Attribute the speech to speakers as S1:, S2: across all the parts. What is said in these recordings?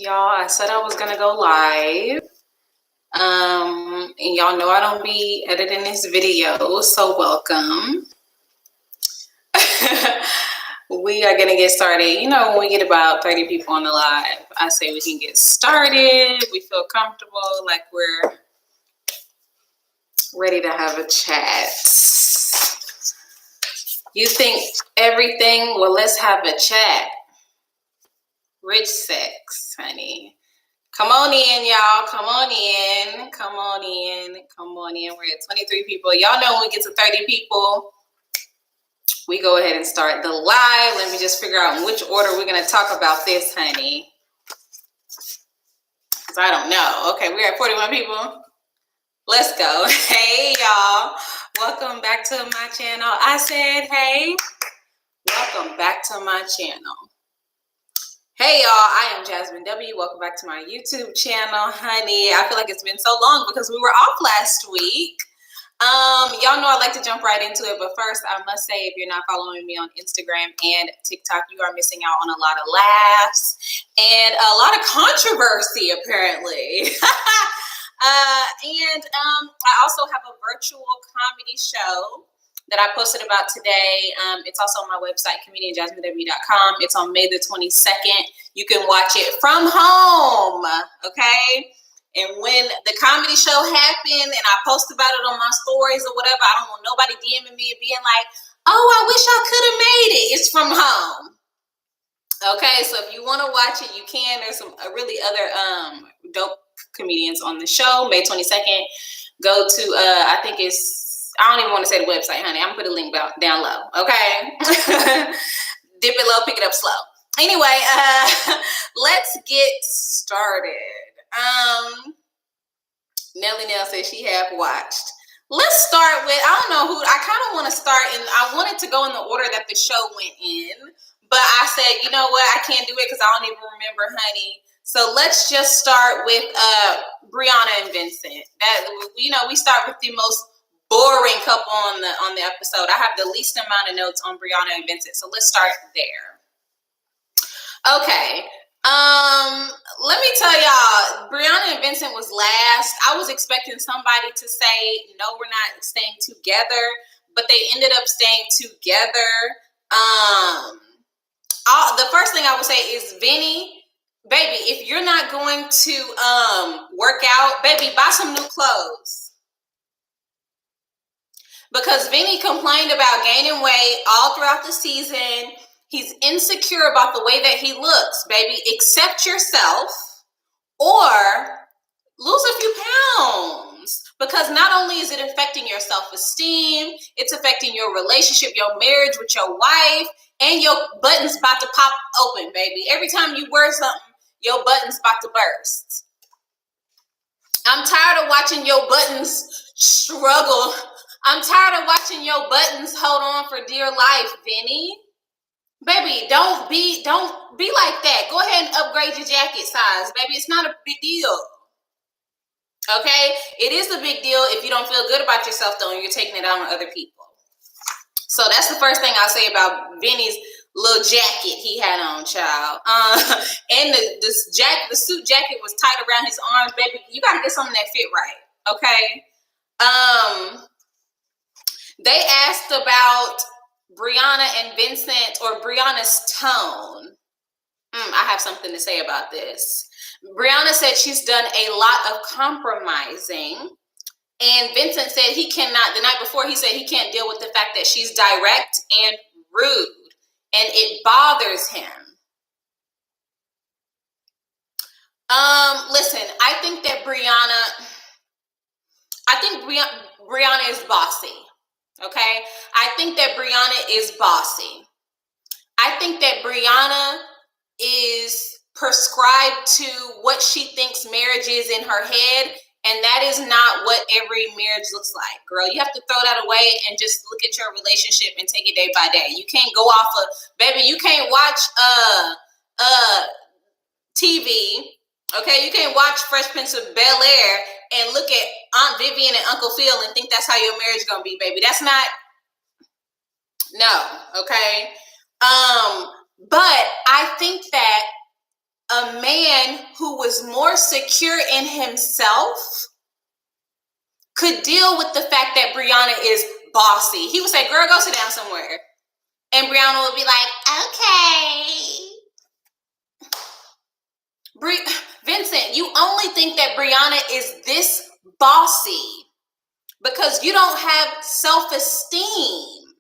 S1: Y'all, I said I was gonna go live. And y'all know I don't be editing this video, so welcome. We are gonna get started. You know, when we get about 30 people on the live, I say we can get started. We feel comfortable, like we're ready to have a chat. You think everything? Well, let's have a chat. Rich sex, honey. Come on in, y'all. Come on in. Come on in. Come on in. We're at 23 people. Y'all know when we get to 30 people, we go ahead and start the live. Let me just figure out in which order we're going to talk about this, honey. Because I don't know. Okay, we're at 41 people. Let's go. Hey, y'all. Welcome back to my channel. I said, hey. Welcome back to my channel. Hey y'all, I am Jasmine W. Welcome back to my YouTube channel, honey. I feel like it's been so long because we were off last week. Y'all know I like to jump right into it, but first I must say, if you're not following me on Instagram and TikTok, you are missing out on a lot of laughs and a lot of controversy, apparently. I also have a virtual comedy show that I posted about today. It's also on my website, comedianjasminew.com. It's on May the 22nd. You can watch it from home, okay? And when the comedy show happened and I post about it on my stories or whatever, I don't want nobody DMing me and being like, oh, I wish I could have made it. It's from home. Okay, so if you want to watch it, you can. There's some really other dope comedians on the show. May 22nd. Go to, I think it's, I don't even want to say the website, honey. I'm going to put a link down low, okay? Dip it low, pick it up slow. Anyway, let's get started. Nelly Nell says she have watched. Let's start with, I don't know who, I kind of want to start, and I wanted to go in the order that the show went in, but I said, you know what, I can't do it because I don't even remember, honey. So let's just start with Brianna and Vincent. That, you know, we start with the most boring couple on the episode. I have the least amount of notes on Brianna and Vincent, so let's start there. Okay. Let me tell y'all, Brianna and Vincent was last. I was expecting somebody to say, no, we're not staying together, but they ended up staying together. The first thing I would say is, Vinny, baby, if you're not going to work out, baby, buy some new clothes. Because Vinny complained about gaining weight all throughout the season. He's insecure about the way that he looks, baby. Accept yourself or lose a few pounds. Because not only is it affecting your self-esteem, it's affecting your relationship, your marriage with your wife, and your button's about to pop open, baby. Every time you wear something, your button's about to burst. I'm tired of watching your buttons struggle. I'm tired of watching your buttons hold on for dear life, Vinny. Baby, don't be like that. Go ahead and upgrade your jacket size, baby. It's not a big deal. Okay? It is a big deal if you don't feel good about yourself, though, and you're taking it out on other people. So that's the first thing I'll say about Vinny's little jacket he had on, child. And the suit jacket was tight around his arms, baby. You gotta get something that fit right, okay? They asked about Brianna and Vincent, or Brianna's tone. I have something to say about this. Brianna said she's done a lot of compromising. And Vincent said he cannot, the night before he said he can't deal with the fact that she's direct and rude. And it bothers him. Listen, I think Brianna is bossy. Okay? I think that Brianna is bossy. I think that Brianna is prescribed to what she thinks marriage is in her head, and that is not what every marriage looks like, girl. You have to throw that away and just look at your relationship and take it day by day. You can't go off of, baby, you can't watch TV, okay? You can't watch Fresh Prince of Bel-Air and look at Aunt Vivian and Uncle Phil and think that's how your marriage gonna be, baby. That's not, no, okay? But I think that a man who was more secure in himself could deal with the fact that Brianna is bossy. He would say, girl, go sit down somewhere. And Brianna would be like, okay. Vincent, you only think that Brianna is this bossy because you don't have self-esteem.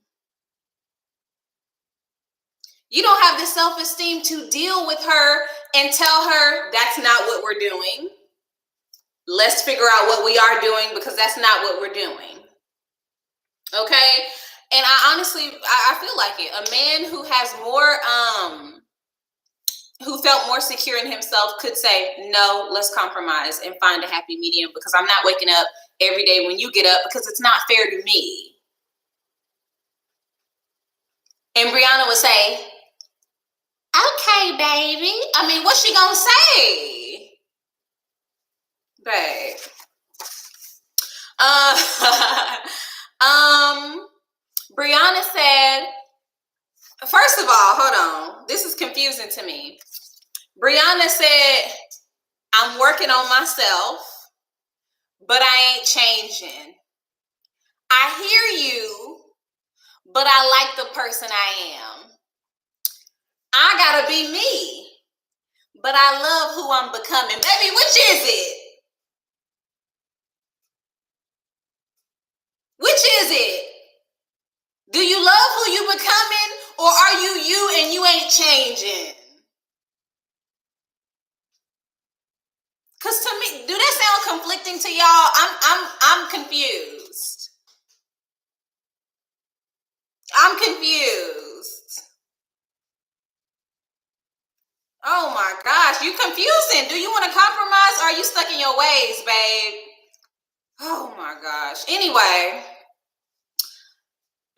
S1: You don't have the self-esteem to deal with her and tell her that's not what we're doing. Let's figure out what we are doing because that's not what we're doing. Okay? And I honestly, I feel like it. A man who has more, who felt more secure in himself could say, no, let's compromise and find a happy medium because I'm not waking up every day when you get up because it's not fair to me. And Brianna would say, okay, baby. I mean, what's she gonna say? Babe. Brianna said, first of all, hold on. This is confusing to me. Brianna said, I'm working on myself, but I ain't changing. I hear you, but I like the person I am. I gotta be me, but I love who I'm becoming. Baby, which is it? Which is it? Do you love who you becoming, or are you you and you ain't changing? Cause to me, do that sound conflicting to y'all? I'm confused. I'm confused. Oh my gosh, you confusing. Do you want to compromise or are you stuck in your ways, babe? Oh my gosh. Anyway,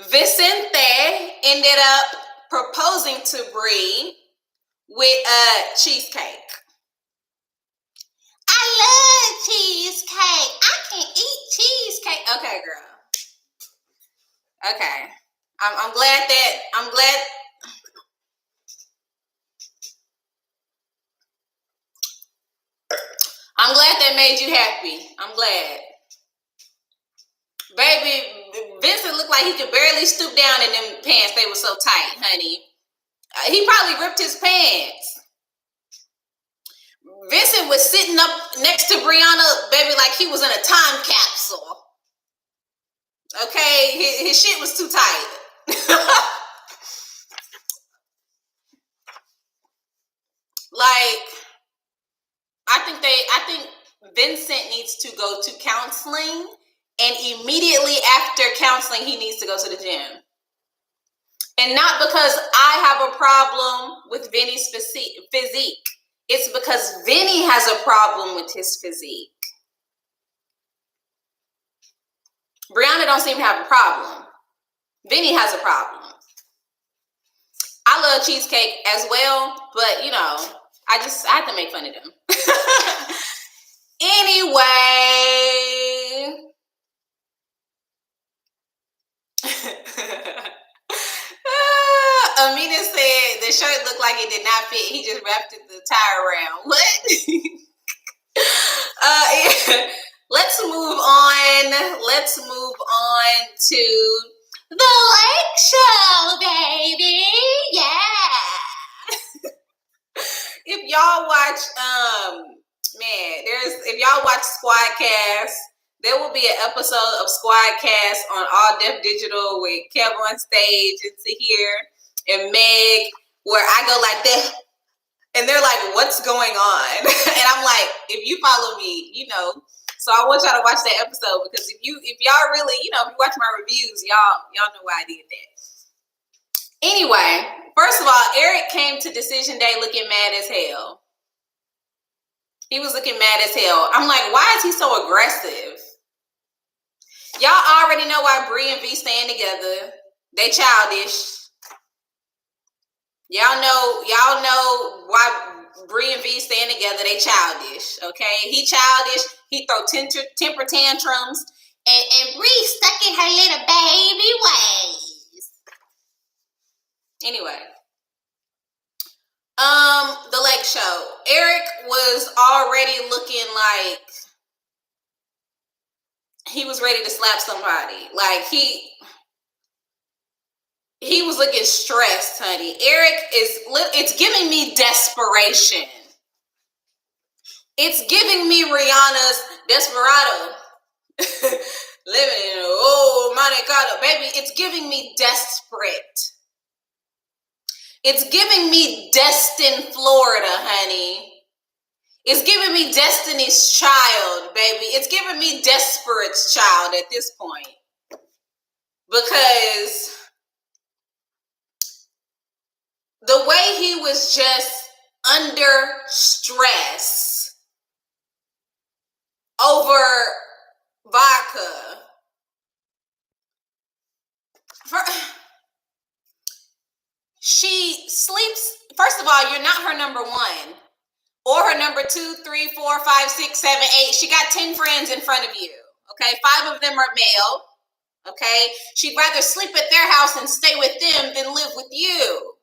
S1: Vincent ended up proposing to Bree with a cheesecake. I love cheesecake. I can eat cheesecake. Okay, girl. Okay. I'm glad that made you happy. I'm glad. Baby, Vincent looked like he could barely stoop down in them pants. They were so tight, honey. He probably ripped his pants. Vincent was sitting up next to Brianna, baby, like he was in a time capsule. Okay, his shit was too tight. Like, I think Vincent needs to go to counseling, and immediately after counseling, he needs to go to the gym. And not because I have a problem with Vinny's physique. It's because Vinny has a problem with his physique. Brianna don't seem to have a problem. Vinny has a problem. I love cheesecake as well, but you know, I have to make fun of them. Anyway. Amina said the shirt looked like it did not fit. He just wrapped the tie around. What? Let's move on. Let's move on to the Lake Show, baby. Yeah. If y'all watch, if y'all watch Squadcast, there will be an episode of Squadcast on All Def Digital with Kev on stage and Tahir and Meg, where I go like that, and they're like, "What's going on?" And I'm like, "If you follow me, you know." So I want y'all to watch that episode because if y'all really, if you watch my reviews, y'all know why I did that. Anyway, first of all, Eric came to Decision Day looking mad as hell. He was looking mad as hell. I'm like, why is he so aggressive? Y'all already know why Bree and V staying together. They childish. Y'all know why Bree and V staying together. They childish. Okay, he childish. He throw temper tantrums, and Bree stuck in her little baby ways. Anyway, the Lake lake show, Eric was already looking like he was ready to slap somebody. Like he was looking stressed, honey. Eric it's giving me desperation. It's giving me Rihanna's Desperado. Living in Monte Carlo, baby. It's giving me desperate. It's giving me Destin, Florida, honey. It's giving me Destiny's Child, baby. It's giving me Desperate's Child at this point. Because the way he was just under stress over vodka. She sleeps, first of all, you're not her number one. Or her number 2, 3, 4, 5, 6, 7, 8. She got 10 friends in front of you. Okay, 5 of them are male. Okay, she'd rather sleep at their house and stay with them than live with you.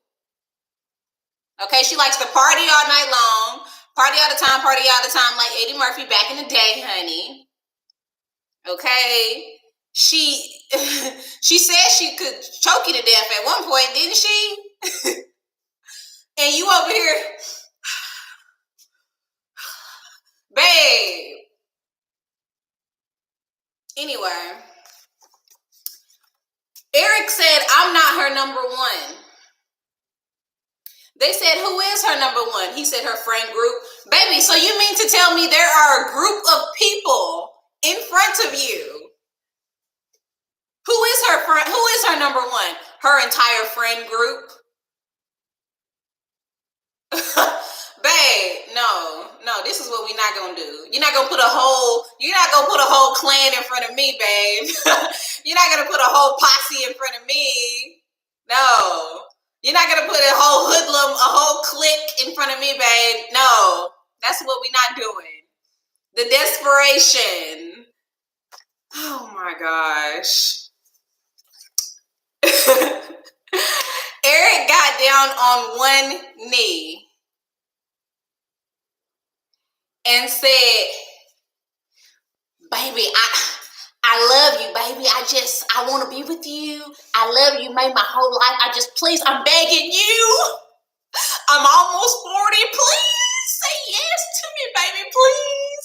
S1: Okay, she likes to party all night long, party all the time, like Eddie Murphy back in the day, honey. Okay, she said she could choke you to death at one point, didn't she? And you over here, babe. Anyway, Eric said, I'm not her number one. They said, who is her number one? He said, her friend group. Baby, so you mean to tell me there are a group of people in front of you? Who is her friend? Who is her number one? Her entire friend group? Babe, no, this is what we're not gonna do. You're not gonna put a whole clan in front of me, babe. You're not gonna put a whole posse in front of me. No. You're not gonna put a whole hoodlum, a whole clique in front of me, babe. No. That's what we're not doing. The desperation. Oh my gosh. Eric got down on one knee and said, baby, I love you, baby. I want to be with you. I love you, made my whole life. Please, I'm begging you. I'm almost 40. Please say yes to me, baby, please.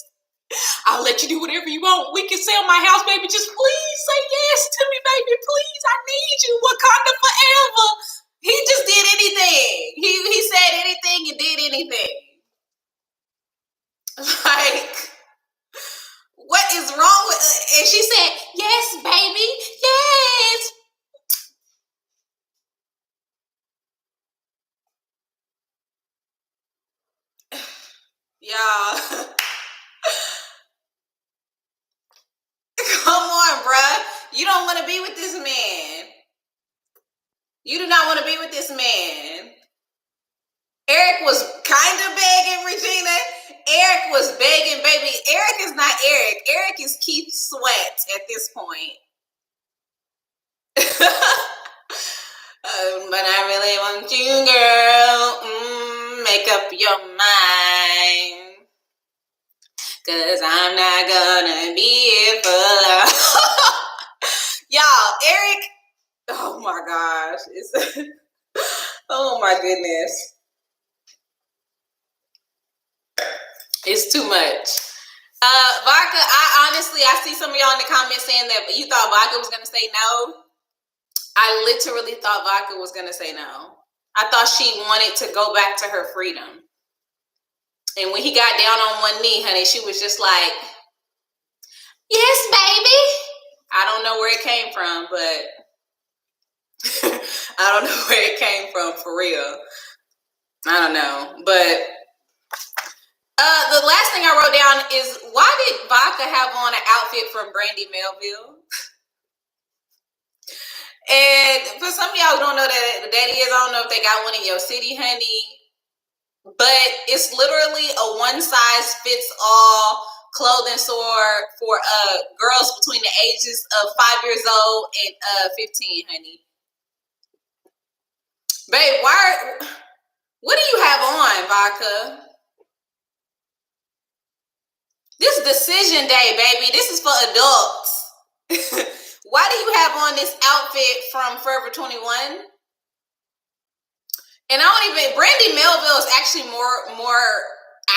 S1: I'll let you do whatever you want. We can sell my house, baby. Just please say yes to me, baby, please. I need you. Wakanda forever. He just did anything. He said anything and did anything. Like, what is wrong with? And she said, yes, baby, yes. Y'all. Come on, bruh. You don't want to be with this man. You do not want to be with this man. Eric was kind of begging, Regina. Eric was begging, baby. Eric is not Eric. Eric is Keith Sweat at this point. But I really want you, girl. Make up your mind. 'Cause I'm not gonna be here for long. Y'all, Eric, oh my gosh. Oh my goodness. It's too much. Vodka, I see some of y'all in the comments saying that you thought Vodka was going to say no. I literally thought Vodka was going to say no. I thought she wanted to go back to her freedom. And when he got down on one knee, honey, she was just like, yes, baby. I don't know where it came from, but I don't know where it came from for real. I don't know. But the last thing I wrote down is, why did Vodka have on an outfit from Brandy Melville? And for some of y'all who don't know that that is, I don't know if they got one in your city, honey, but it's literally a one-size-fits-all clothing store for girls between the ages of 5 years old and 15, honey. Babe, What do you have on, Vodka? This is decision day, baby. This is for adults. Why do you have on this outfit from Forever 21? And I don't even, Brandy Melville is actually more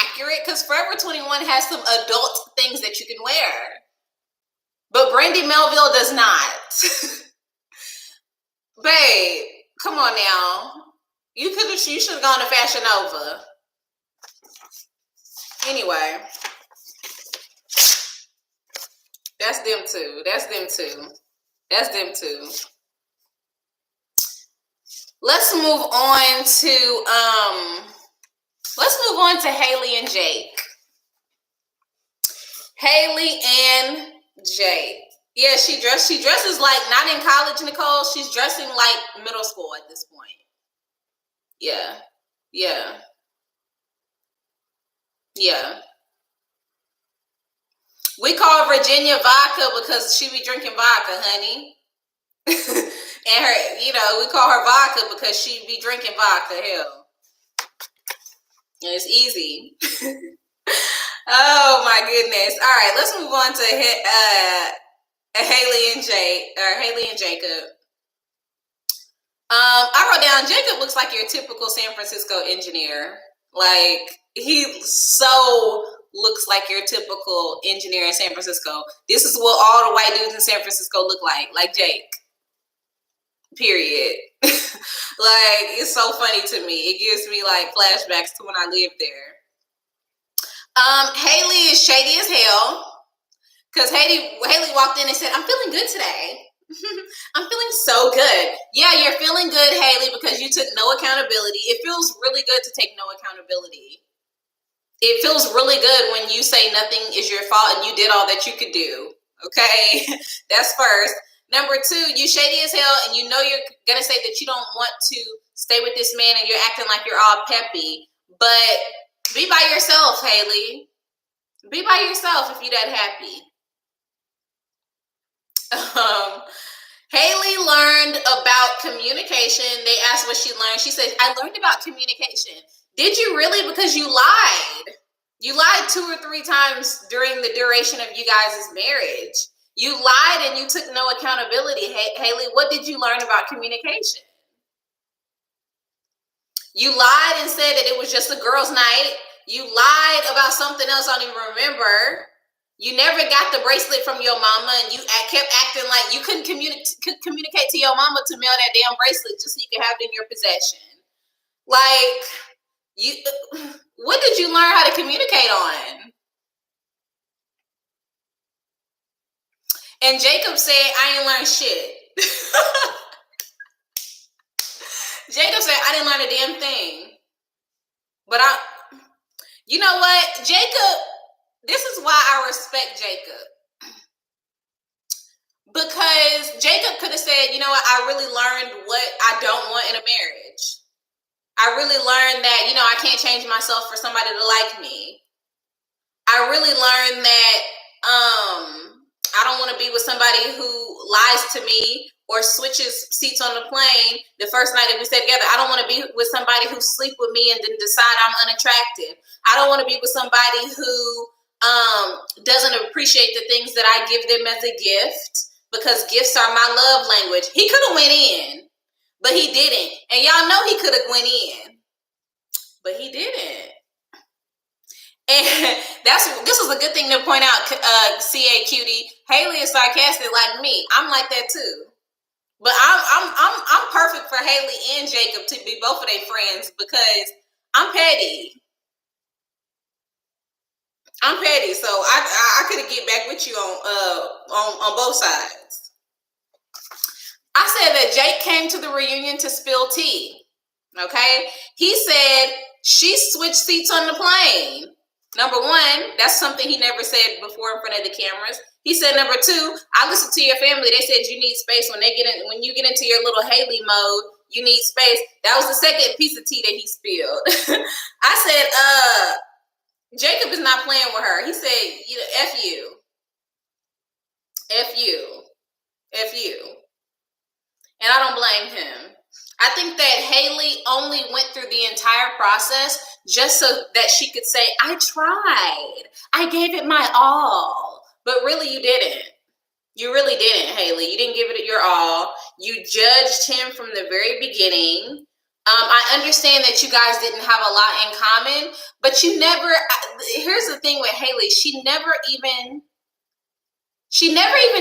S1: accurate because Forever 21 has some adult things that you can wear. But Brandy Melville does not. Babe, come on now. You should have gone to Fashion Nova. Anyway. That's them too. That's them too. That's them too. Let's move on to Haley and Jake. Haley and Jake. Yeah, she dresses like not in college, Nicole. She's dressing like middle school at this point. Yeah. Yeah. Yeah. We call Virginia Vodka because she be drinking vodka, honey. And her, we call her Vodka because she be drinking vodka. Hell. And it's easy. Oh my goodness. All right, let's move on to Haley and Jacob. I wrote down Jacob looks like your typical San Francisco engineer. Like he so looks like your typical engineer in San Francisco. This is what all the white dudes in San Francisco look like Jake. Period. Like it's so funny to me. It gives me like flashbacks to when I lived there. Haley is shady as hell because Haley walked in and said, "I'm feeling good today." I'm feeling so good. Yeah, you're feeling good, Haley, because you took no accountability. It feels really good to take no accountability. It feels really good when you say nothing is your fault and you did all that you could do. Okay, that's first. Number two, you shady as hell and you know you're going to say that you don't want to stay with this man and you're acting like you're all peppy. But be by yourself, Haley. Be by yourself if you're that happy. Haley learned about communication. They asked what she learned. She said, I learned about communication. Did you really? Because you lied. You lied 2 or 3 times during the duration of you guys' marriage. You lied and you took no accountability. Haley, what did you learn about communication? You lied and said that it was just a girls' night. You lied about something else I don't even remember. You never got the bracelet from your mama and you kept acting like you couldn't communicate to your mama to mail that damn bracelet just so you could have it in your possession. Like, what did you learn how to communicate on? And Jacob said, I ain't learned shit. Jacob said, I didn't learn a damn thing. But you know what? Jacob, this is why I respect Jacob. Because Jacob could have said, you know what? I really learned what I don't want in a marriage. I really learned that, I can't change myself for somebody to like me. I really learned that I don't want to be with somebody who lies to me or switches seats on the plane the first night that we stay together. I don't want to be with somebody who sleep with me and then decide I'm unattractive. I don't want to be with somebody who doesn't appreciate the things that I give them as a gift because gifts are my love language. He could have went in, but he didn't. And y'all know he could have went in, but he didn't. And this is a good thing to point out, CA Cutie. Haley is sarcastic like me. I'm like that too. But I'm perfect for Haley and Jacob to be both of their friends because I'm petty. I'm petty, so I could get back with you on both sides. I said that Jake came to the reunion to spill tea. Okay, he said she switched seats on the plane. Number one, that's something he never said before in front of the cameras. He said, number two, I listened to your family. They said you need space when you get into your little Haley mode, you need space. That was the second piece of tea that he spilled. I said, Jacob is not playing with her. He said, F you. F you. F you. And I don't blame him. I think that Haley only went through the entire process just so that she could say, I tried. I gave it my all. But really, you didn't. You really didn't, Haley. You didn't give it your all. You judged him from the very beginning. I understand that you guys didn't have a lot in common, but you never, here's the thing with Haley, she never even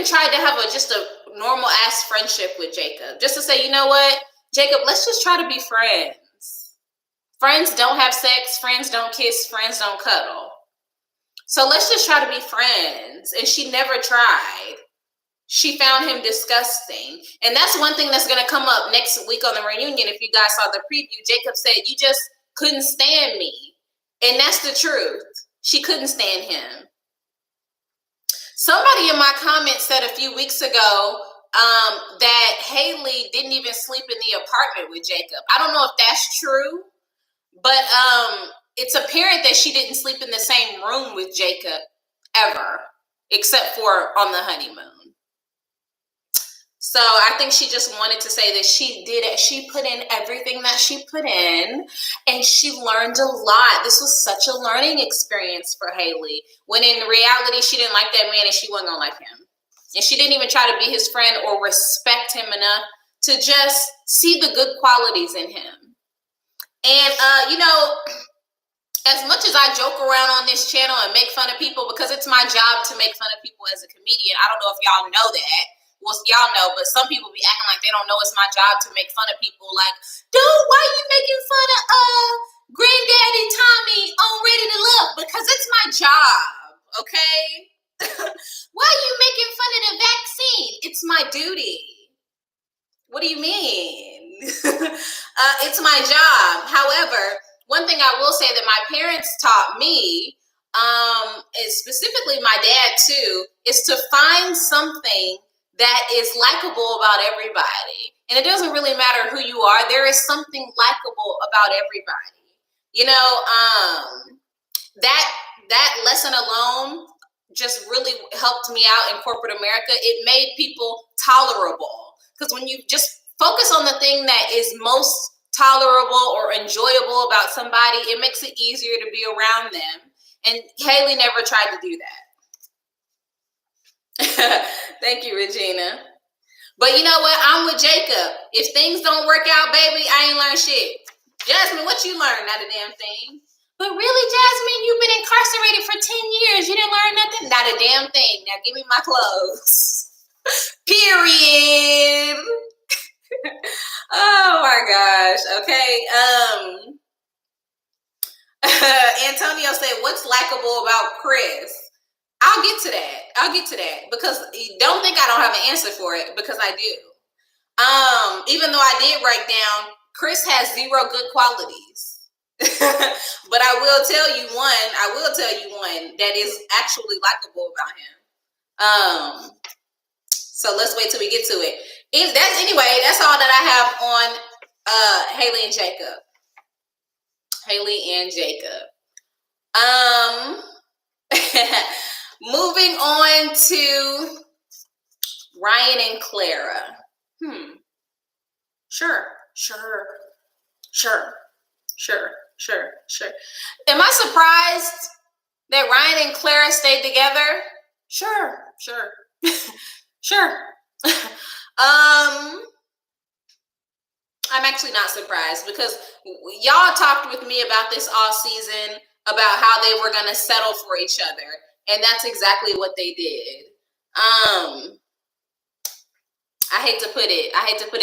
S1: tried to have just a normal ass friendship with Jacob. Just to say, you know what, Jacob, let's just try to be friends. Friends don't have sex, friends don't kiss, friends don't cuddle. So let's just try to be friends. And she never tried. She found him disgusting. And that's one thing that's going to come up next week on the reunion. If you guys saw the preview, Jacob said, you just couldn't stand me. And that's the truth. She couldn't stand him. Somebody in my comments said a few weeks ago that Haley didn't even sleep in the apartment with Jacob. I don't know if that's true, but it's apparent that she didn't sleep in the same room with Jacob ever, except for on the honeymoon. So I think she just wanted to say that she did it. She put in everything that she put in, and she learned a lot. This was such a learning experience for Haley, when in reality, she didn't like that man and she wasn't going to like him. And she didn't even try to be his friend or respect him enough to just see the good qualities in him. And, as much as I joke around on this channel and make fun of people, because it's my job to make fun of people as a comedian. I don't know if y'all know that. Well, y'all know, but some people be acting like they don't know it's my job to make fun of people. Like, dude, why are you making fun of Granddaddy Tommy on Ready to Love? Because it's my job, okay? Why are you making fun of the vaccine? It's my duty. What do you mean? It's my job. However, one thing I will say that my parents taught me, is specifically my dad too, is to find something that is likable about everybody. And it doesn't really matter who you are. There is something likable about everybody. That lesson alone just really helped me out in corporate America. It made people tolerable. Because when you just focus on the thing that is most tolerable or enjoyable about somebody, it makes it easier to be around them. And Haley never tried to do that. Thank you, Regina. But you know what? I'm with Jacob. If things don't work out, baby, I ain't learned shit. Jasmine, what you learned? Not a damn thing. But really, Jasmine, you've been incarcerated for 10 years. You didn't learn nothing? Not a damn thing. Now give me my clothes. Period. Oh my gosh. Okay. Antonio said, what's likable about Chris? I'll get to that because don't think I don't have an answer for it, because I do. Even though I did write down Chris has 0 good qualities. But I will tell you one that is actually likable about him. So let's wait till we get to it. That's all that I have on Haley and Jacob. Moving on to Ryan and Clara. Sure. Am I surprised that Ryan and Clara stayed together? Sure. I'm actually not surprised, because y'all talked with me about this all season, about how they were going to settle for each other. And that's exactly what they did. I hate to put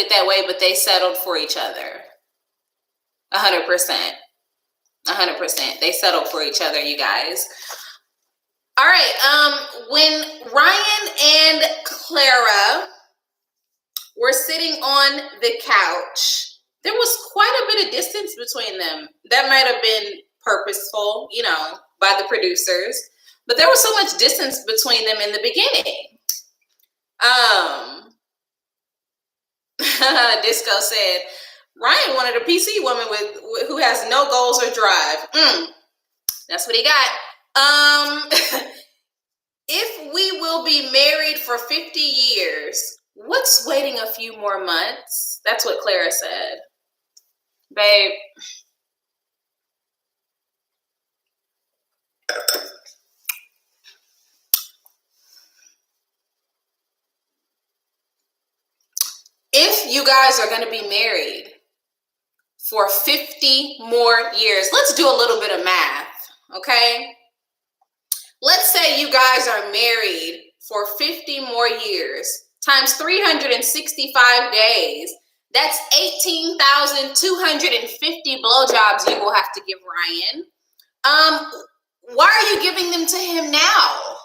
S1: it that way, but they settled for each other. 100%. They settled for each other, you guys. All right. When Ryan and Clara were sitting on the couch, there was quite a bit of distance between them. That might have been purposeful, by the producers. But there was so much distance between them in the beginning. Disco said, Ryan wanted a PC woman who has no goals or drive. That's what he got. If we will be married for 50 years, What's waiting a few more months? That's what Clara said. Babe. If you guys are going to be married for 50 more years, let's do a little bit of math, okay? Let's say you guys are married for 50 more years times 365 days. That's 18,250 blowjobs you will have to give Ryan. Why are you giving them to him now?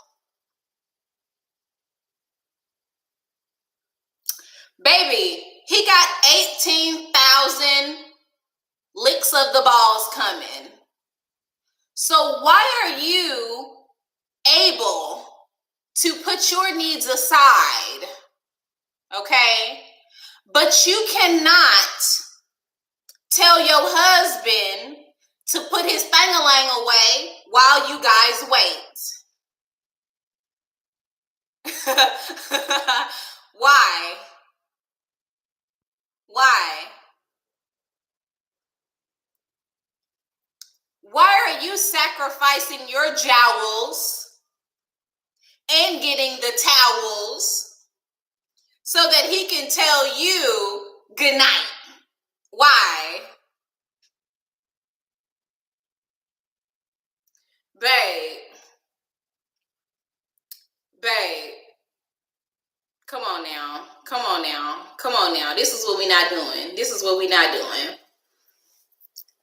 S1: Baby, he got 18,000 licks of the balls coming. So why are you able to put your needs aside, okay? But you cannot tell your husband to put his thang-a-lang away while you guys wait. Why? Why? Why are you sacrificing your jowls and getting the towels so that he can tell you good night? Why? Babe, come on now. This is what we're not doing.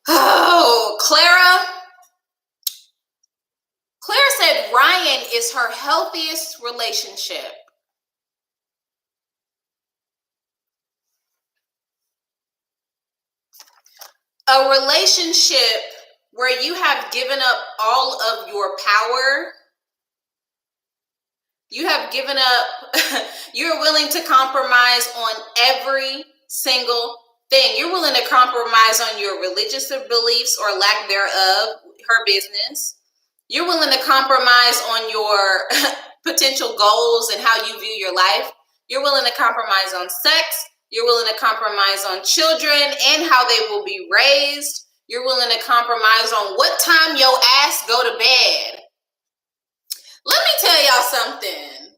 S1: Oh, Clara said Ryan is her healthiest relationship. A relationship where you have given up all of your power. You have given up, you're willing to compromise on every single thing. You're willing to compromise on your religious beliefs or lack thereof, her business. You're willing to compromise on your potential goals and how you view your life. You're willing to compromise on sex. You're willing to compromise on children and how they will be raised. You're willing to compromise on what time your ass go to bed. Let me tell y'all something.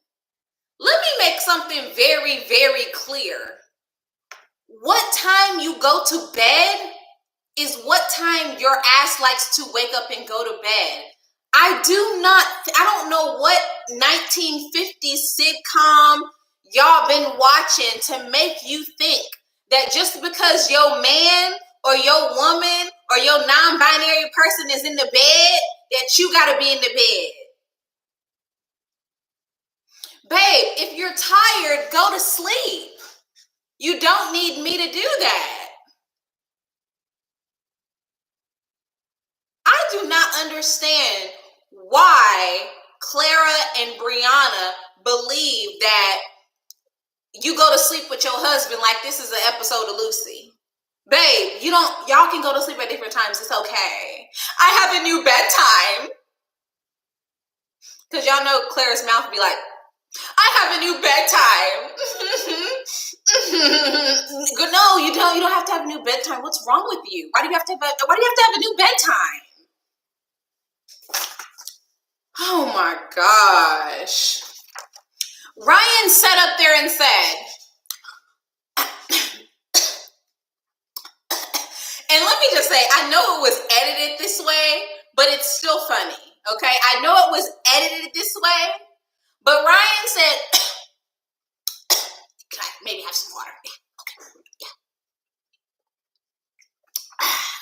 S1: Let me make something very, very clear. What time you go to bed is what time your ass likes to wake up and go to bed. I don't know what 1950s sitcom y'all been watching to make you think that just because your man or your woman or your non-binary person is in the bed, that you gotta be in the bed. Babe, if you're tired, go to sleep. You don't need me to do that. I do not understand why Clara and Brianna believe that you go to sleep with your husband like this is an episode of Lucy. Babe, y'all can go to sleep at different times. It's okay. I have a new bedtime. Because y'all know Clara's mouth be like, I have a new bedtime. No, you don't. You don't have to have a new bedtime. What's wrong with you? Why do you have to have a new bedtime? Oh my gosh. Ryan sat up there and said, and let me just say, I know it was edited this way, but it's still funny. Okay, I know it was edited this way, but Ryan said, can I maybe have some water?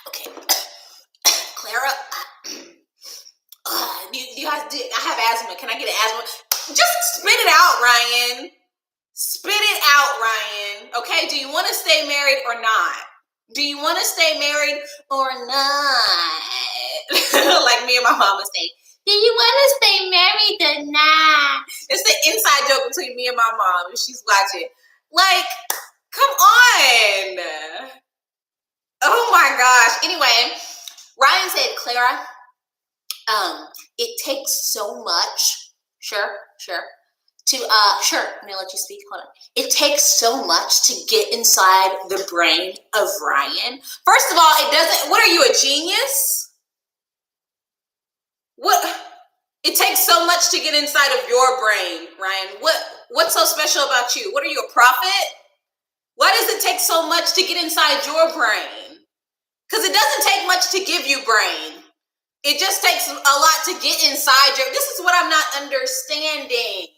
S1: Okay. Clara, I have asthma. Can I get an asthma? Just spit it out, Ryan. Spit it out, Ryan. Okay, do you want to stay married or not? Do you want to stay married or not? Like me and my mama say, do you want to stay married or not? It's the inside joke between me and my mom if she's watching. Like, come on. Oh my gosh. Anyway, Ryan said, Clara, it takes so much. Sure. Sure, I'm gonna let you speak. Hold on. It takes so much to get inside the brain of Ryan. First of all, it doesn't. What are you, a genius? What? It takes so much to get inside of your brain, Ryan. What's so special about you? What are you, a prophet? Why does it take so much to get inside your brain? Because it doesn't take much to give you brain. It just takes a lot to get inside your. This is what I'm not understanding.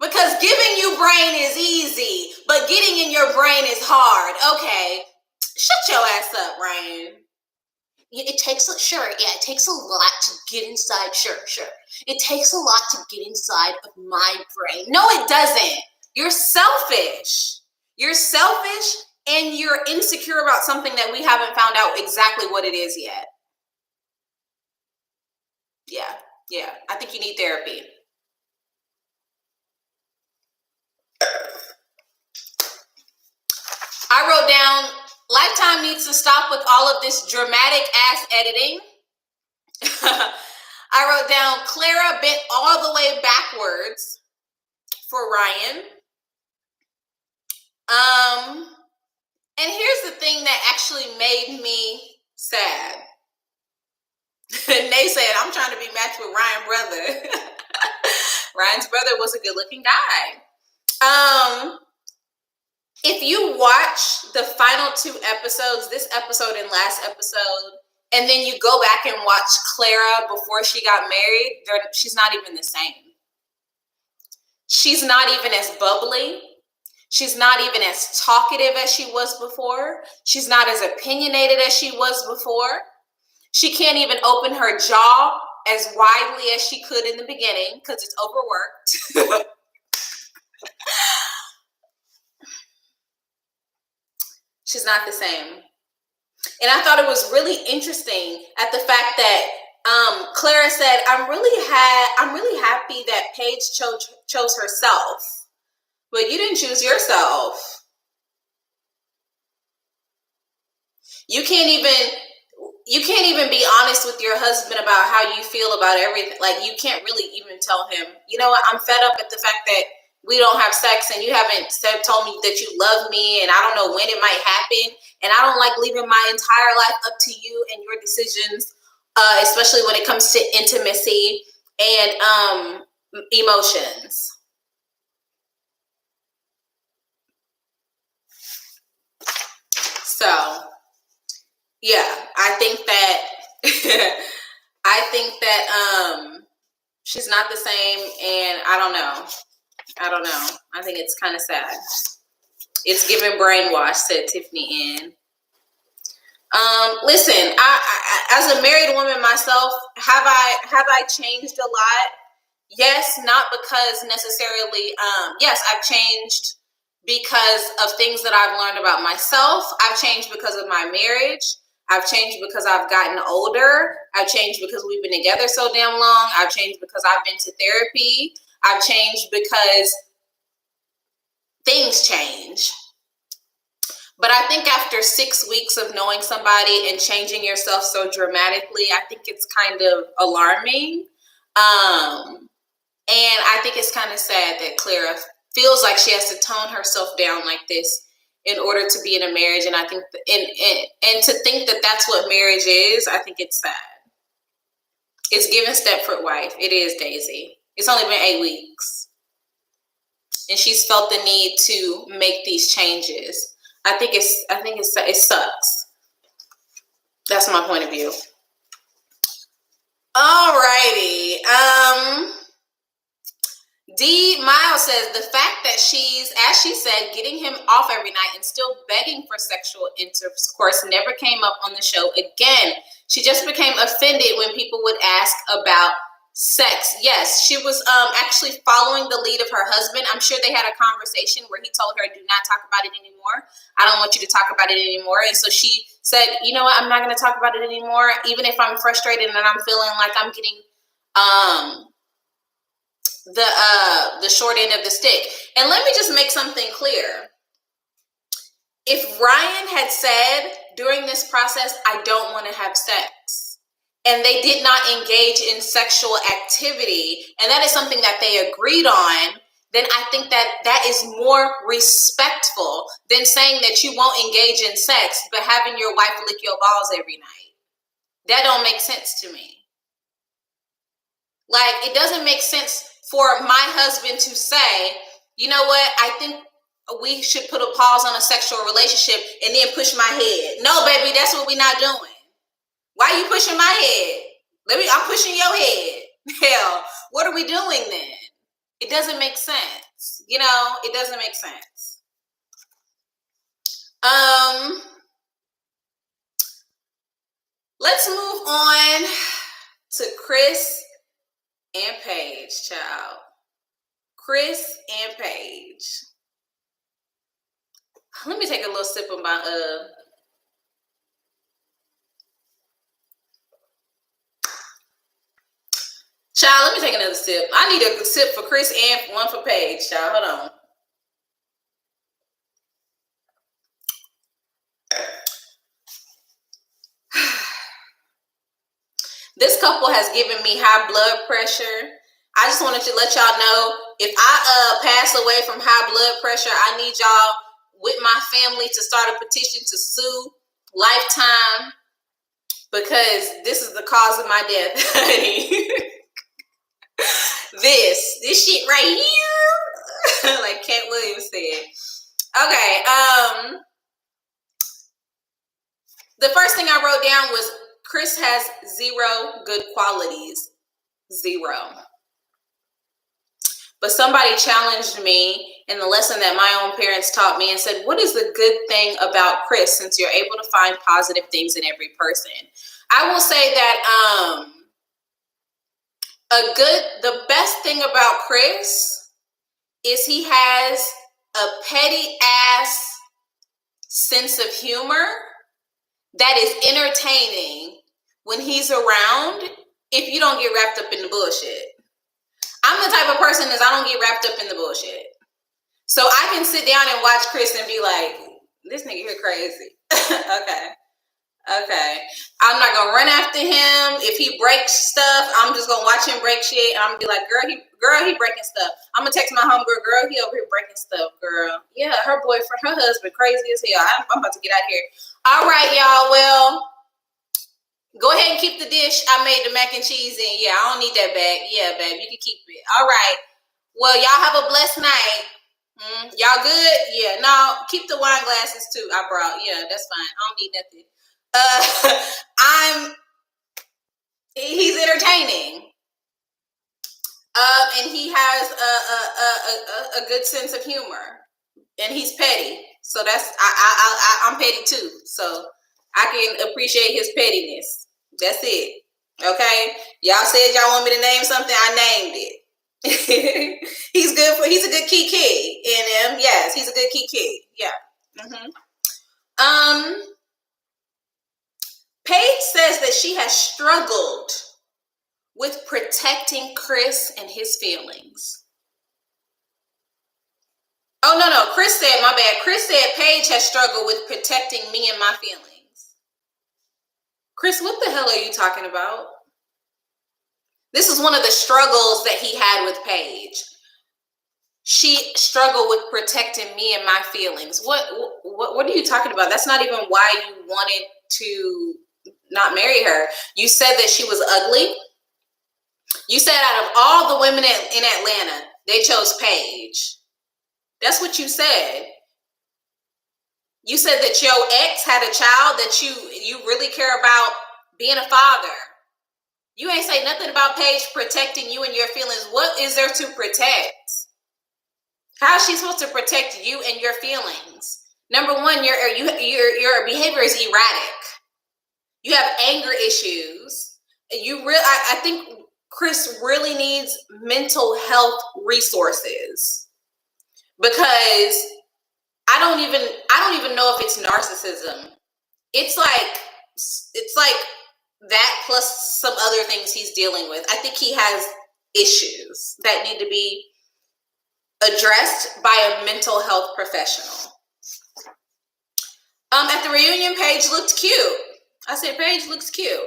S1: Because giving you brain is easy, but getting in your brain is hard. Okay, shut your ass up, Ryan. It takes it takes a lot to get inside. Sure. It takes a lot to get inside of my brain. No, it doesn't. You're selfish. You're selfish, and you're insecure about something that we haven't found out exactly what it is yet. Yeah. I think you need therapy. I wrote down, Lifetime needs to stop with all of this dramatic ass editing. I wrote down, Clara bent all the way backwards for Ryan. And here's the thing that actually made me sad. Nay said, I'm trying to be matched with Ryan's brother. Ryan's brother was a good looking guy. If you watch the final 2 episodes, this episode and last episode, and then you go back and watch Clara before she got married, she's not even the same. She's not even as bubbly. She's not even as talkative as she was before. She's not as opinionated as she was before. She can't even open her jaw as widely as she could in the beginning because it's overworked. She's not the same. And I thought it was really interesting at the fact that Clara said, I'm really happy that Paige chose herself, but you didn't choose yourself. You can't even be honest with your husband about how you feel about everything. Like, you can't really even tell him, you know what, I'm fed up at the fact that we don't have sex and you haven't told me that you love me, and I don't know when it might happen, and I don't like leaving my entire life up to you and your decisions, especially when it comes to intimacy and emotions. So, yeah, I think that she's not the same, and I don't know. I think it's kind of sad. It's giving brainwash, said Tiffany N. Listen, I as a married woman myself, have I changed a lot? Yes, not because necessarily. Yes, I've changed because of things that I've learned about myself. I've changed because of my marriage. I've changed because I've gotten older. I've changed because we've been together so damn long. I've changed because I've been to therapy. I've changed because things change. But I think after 6 weeks of knowing somebody and changing yourself so dramatically, I think it's kind of alarming. And I think it's kind of sad that Clara feels like she has to tone herself down like this in order to be in a marriage. And I think, and to think that that's what marriage is, I think it's sad. It's giving Stepford wife. It is, Daisy. It's only been 8 weeks. And she's felt the need to make these changes. I think it sucks. That's my point of view. Alrighty. D Miles says the fact that she's, as she said, getting him off every night and still begging for sexual intercourse never came up on the show again. She just became offended when people would ask about sex. Yes, she was actually following the lead of her husband. I'm sure they had a conversation where he told her, do not talk about it anymore. I don't want you to talk about it anymore. And so she said, you know what, I'm not going to talk about it anymore, even if I'm frustrated and I'm feeling like I'm getting the short end of the stick. And let me just make something clear. If Ryan had said during this process, I don't want to have sex, and they did not engage in sexual activity, and that is something that they agreed on, then I think that is more respectful than saying that you won't engage in sex, but having your wife lick your balls every night. That don't make sense to me. Like, it doesn't make sense for my husband to say, you know what, I think we should put a pause on a sexual relationship and then push my head. No, baby, that's what we're not doing. Why are you pushing my head? I'm pushing your head. Hell, what are we doing then? It doesn't make sense. You know, it doesn't make sense. Let's move on to Chris and Paige, child. Chris and Paige. Let me take a little sip of my Child, let me take another sip. I need a sip for Chris and one for Paige, child. Hold on. This couple has given me high blood pressure. I just wanted to let y'all know, if I pass away from high blood pressure, I need y'all with my family to start a petition to sue Lifetime, because this is the cause of my death, honey. This shit right here, like Cat Williams said. Okay, the first thing I wrote down was Chris has 0 good qualities. 0. But somebody challenged me in the lesson that my own parents taught me and said, what is the good thing about Chris, since you're able to find positive things in every person? I will say that the best thing about Chris is he has a petty ass sense of humor that is entertaining when he's around, if you don't get wrapped up in the bullshit. I'm the type of person that I don't get wrapped up in the bullshit. So I can sit down and watch Chris and be like, this nigga here crazy. Okay. I'm not gonna run after him. If he breaks stuff, I'm just gonna watch him break shit. And I'm gonna be like, girl, he breaking stuff. I'm gonna text my homegirl, girl, he over here breaking stuff, girl. Yeah, her boyfriend, her husband, crazy as hell. I'm about to get out here. All right, y'all. Well, go ahead and keep the dish I made the mac and cheese in. Yeah, I don't need that bag. Yeah, babe, you can keep it. All right. Well, y'all have a blessed night. Y'all good? Yeah. No, keep the wine glasses too. I brought. Yeah, that's fine. I don't need nothing. He's entertaining. And he has a good sense of humor, and he's petty. So I'm petty too. So I can appreciate his pettiness. That's it. Okay. Y'all said y'all want me to name something. I named it. He's a good key. And yes, he's a good key. Yeah. Paige says that she has struggled with protecting Chris and his feelings. Oh, no. Chris said, my bad. Chris said Paige has struggled with protecting me and my feelings. Chris, what the hell are you talking about? This is one of the struggles that he had with Paige. She struggled with protecting me and my feelings. What are you talking about? That's not even why you wanted to not marry her. You said that she was ugly. You said out of all the women in Atlanta, they chose Paige. That's what you said. You said that your ex had a child that you really care about being a father. You ain't say nothing about Paige protecting you and your feelings. What is there to protect? How is she supposed to protect you and your feelings? Number one, your behavior is erratic. You have anger issues. I think Chris really needs mental health resources, because I don't even know if it's narcissism. It's like that plus some other things he's dealing with. I think he has issues that need to be addressed by a mental health professional. At the reunion, Paige looked cute. I said, Paige looks cute.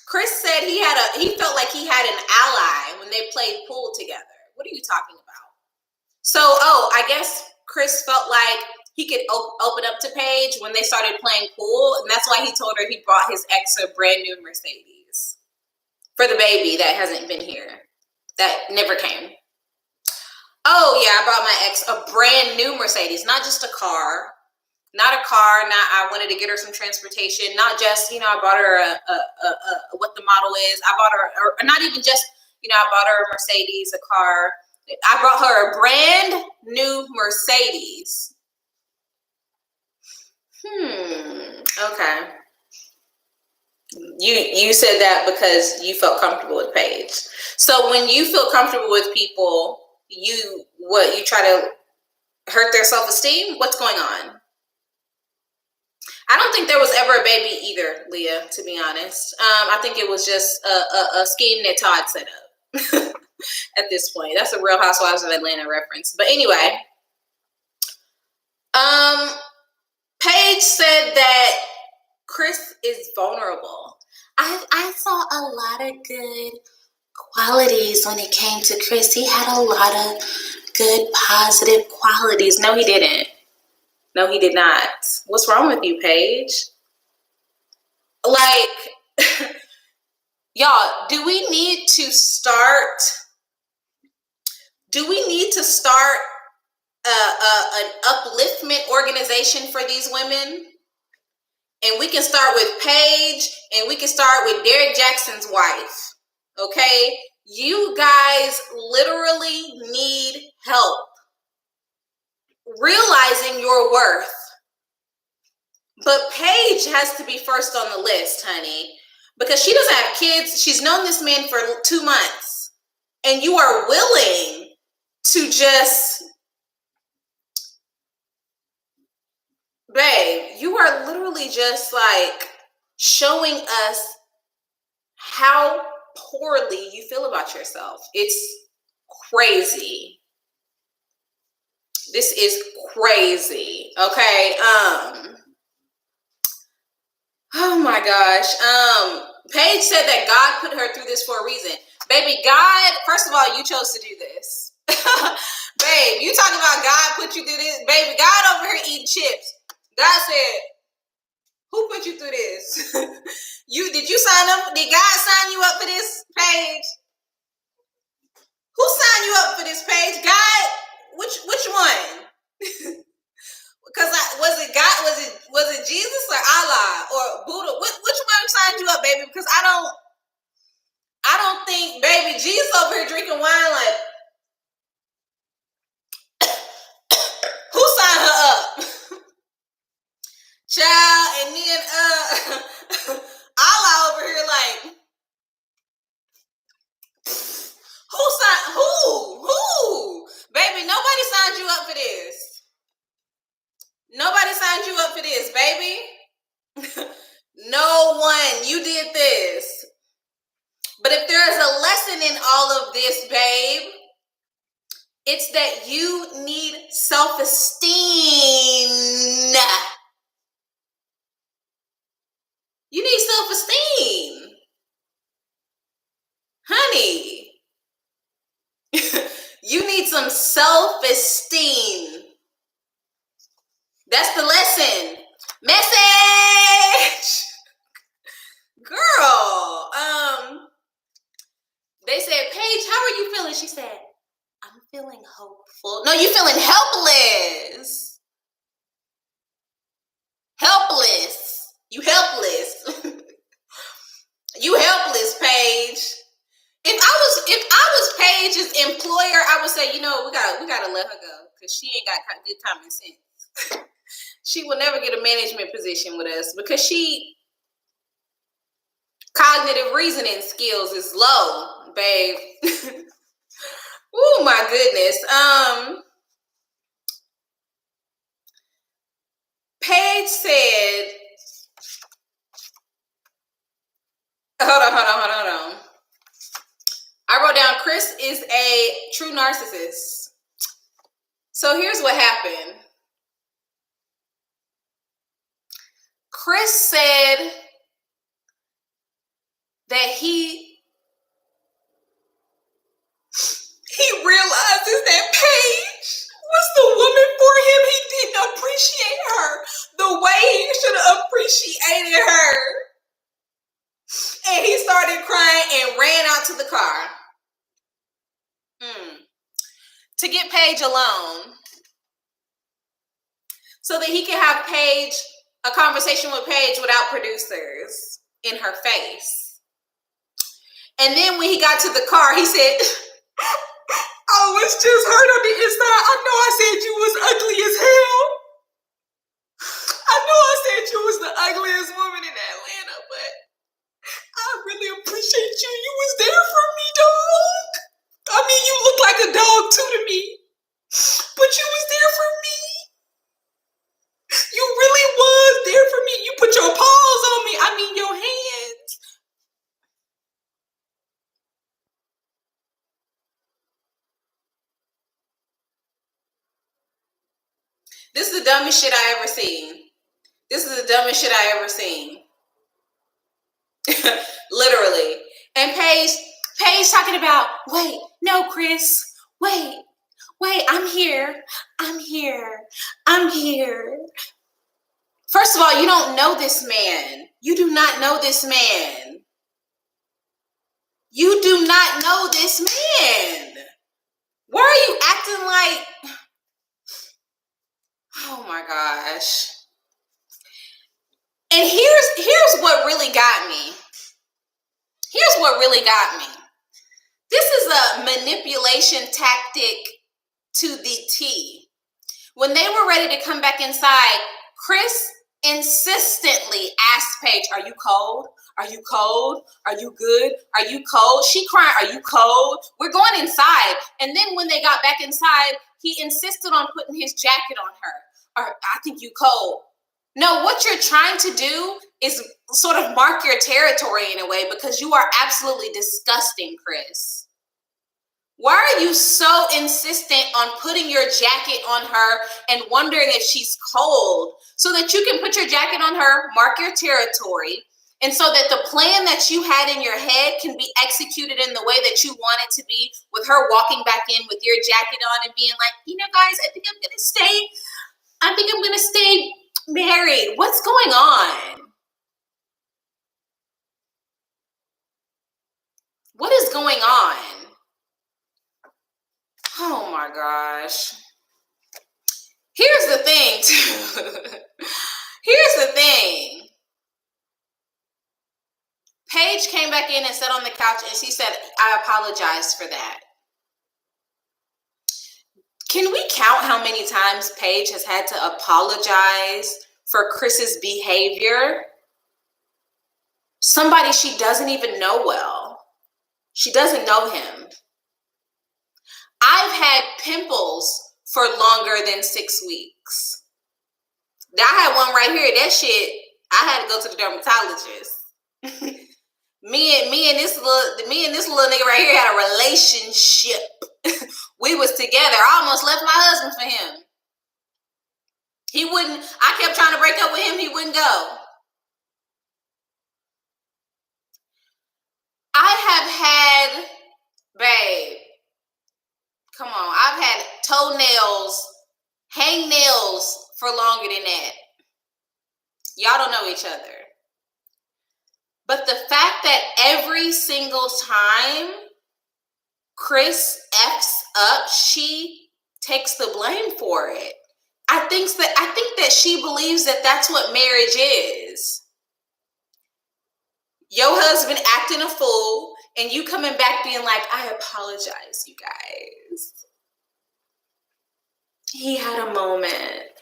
S1: Chris said he felt like he had an ally when they played pool together. What are you talking about? So, I guess Chris felt like he could open up to Paige when they started playing pool, and that's why he told her he brought his ex a brand new Mercedes for the baby that hasn't been here, that never came. Oh yeah, I brought my ex a brand new Mercedes, not just a car. Not a car. Not I wanted to get her some transportation. Not just I bought her a what the model is. I bought her, or not even just I bought her a Mercedes, a car. I brought her a brand new Mercedes. Okay. You said that because you felt comfortable with Paige. So when you feel comfortable with people, you try to hurt their self-esteem? What's going on? I don't think there was ever a baby either, Leah, to be honest. I think it was just a scheme that Todd set up at this point. That's a Real Housewives of Atlanta reference. But anyway, Paige said that Chris is vulnerable. I saw a lot of good qualities when it came to Chris. He had a lot of good, positive qualities. No, he didn't. No, he did not. What's wrong with you, Paige? Like, y'all, do we need to start an upliftment organization for these women? And we can start with Paige, and we can start with Derek Jackson's wife. Okay? You guys literally need help realizing your worth. But Paige has to be first on the list, honey, because she doesn't have kids. She's known this man for 2 months, and you are willing to just, babe, you are literally just like showing us how poorly you feel about yourself. It's crazy. This is crazy. Okay. Oh my gosh. Paige said that God put her through this for a reason. Baby, God, first of all, you chose to do this. Babe, you talking about God put you through this? Baby, God over here eating chips. God said, who put you through this? Did you sign up? Did God sign you up for this, Paige? Who signed you up for this, Paige? God? Which one? Because was it God? Was it Jesus or Allah or Buddha? Which one signed you up, baby? Because I don't think, baby, Jesus over here drinking wine like, who signed her up? Child, and then Allah over here like, who? Baby, nobody signed you up for this. Nobody signed you up for this, baby. No one. You did this. But if there is a lesson in all of this, babe, it's that you need self-esteem. You need self-esteem. Honey. You need some self-esteem. That's the lesson. Message! Girl, they said, Paige, how are you feeling? She said, I'm feeling hopeful. No, you feeling helpless. Helpless. You helpless. You helpless, Paige. If I was Paige's employer, I would say, we gotta let her go because she ain't got good common sense. She will never get a management position with us because cognitive reasoning skills is low, babe. Oh my goodness. Paige said, hold on. I wrote down, Chris is a true narcissist. So here's what happened. Chris said that he realizes that Paige was the woman for him. He didn't appreciate her the way he should have appreciated her. And he started crying and ran out to the car. To get Paige alone. So that he can have a conversation with Paige without producers in her face. And then when he got to the car, he said, I was just hurt on the inside. I know I said you was ugly as hell. I know I said you was the ugliest woman in Atlanta, but I really appreciate you. You was there for me, dog. I mean, you look like a dog too to me, but you was there for me. You really was there for me. You put your paws on me. I mean, your hands. This is the dumbest shit I ever seen. Literally. And Paige talking about, wait, no, Chris, wait, I'm here. First of all, you don't know this man. You do not know this man. Why are you acting like, oh my gosh. And here's what really got me. This is a manipulation tactic to the T. When they were ready to come back inside, Chris insistently asked Paige, are you cold? Are you cold? Are you good? Are you cold? She crying, are you cold? We're going inside. And then when they got back inside, he insisted on putting his jacket on her. Or, I think you cold. No, what you're trying to do is sort of mark your territory in a way, because you are absolutely disgusting, Chris. Why are you so insistent on putting your jacket on her and wondering if she's cold so that you can put your jacket on her, mark your territory, and so that the plan that you had in your head can be executed in the way that you want it to be, with her walking back in with your jacket on and being like, you know, guys, I think I'm going to stay married. What's going on? What is going on? Oh my gosh. Here's the thing. Paige came back in and sat on the couch and she said, I apologize for that. Can we count how many times Paige has had to apologize for Chris's behavior? Somebody she doesn't even know well. She doesn't know him. I've had pimples for longer than 6 weeks. I had one right here. That shit, I had to go to the dermatologist. Me and this little nigga right here had a relationship. We was together. I almost left my husband for him. He wouldn't. I kept trying to break up with him. He wouldn't go. I have had, babe, come on. I've had toenails, hangnails for longer than that. Y'all don't know each other. But the fact that every single time Chris F's up, she takes the blame for it. I think that she believes that that's what marriage is. Your husband acting a fool and you coming back being like, I apologize, you guys. He had a moment.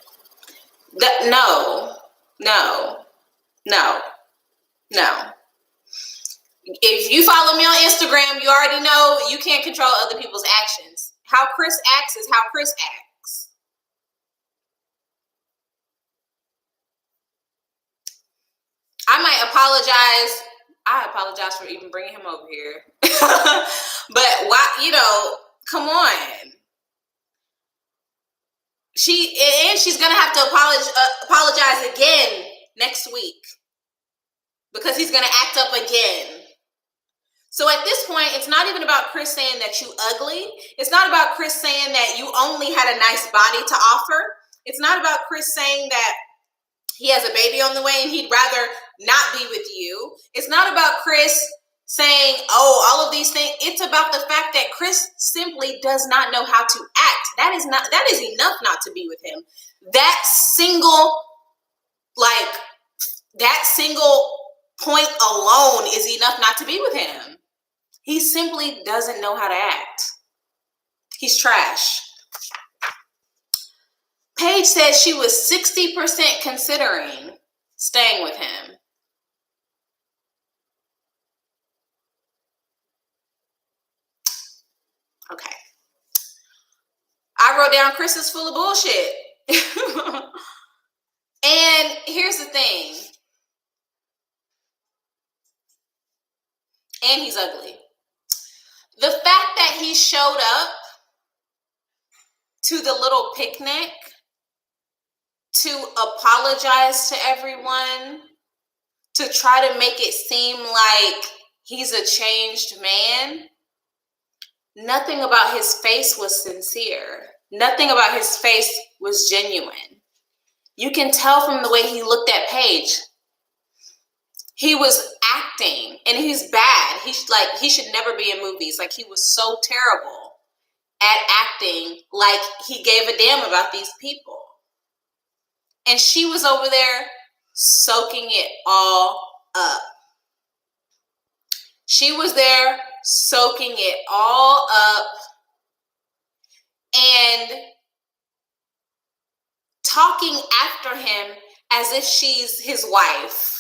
S1: No. If you follow me on Instagram, you already know you can't control other people's actions. How Chris acts is how Chris acts. I apologize for even bringing him over here. But why, come on. She's going to have to apologize again next week because he's going to act up again. So at this point, it's not even about Chris saying that you ugly. It's not about Chris saying that you only had a nice body to offer. It's not about Chris saying that he has a baby on the way and he'd rather not be with you. It's not about Chris saying, oh, all of these things. It's about the fact that Chris simply does not know how to act. That is enough not to be with him. That single point alone is enough not to be with him. He simply doesn't know how to act. He's trash. Paige said she was 60% considering staying with him. Okay. I wrote down Chris is full of bullshit. And here's the thing. And he's ugly. The fact that he showed up to the little picnic to apologize to everyone, to try to make it seem like he's a changed man, nothing about his face was sincere. Nothing about his face was genuine. You can tell from the way he looked at Paige. He was acting, and he's bad. He should never be in movies. Like, he was so terrible at acting like he gave a damn about these people. And she was over there soaking it all up. She was there soaking it all up and talking after him as if she's his wife.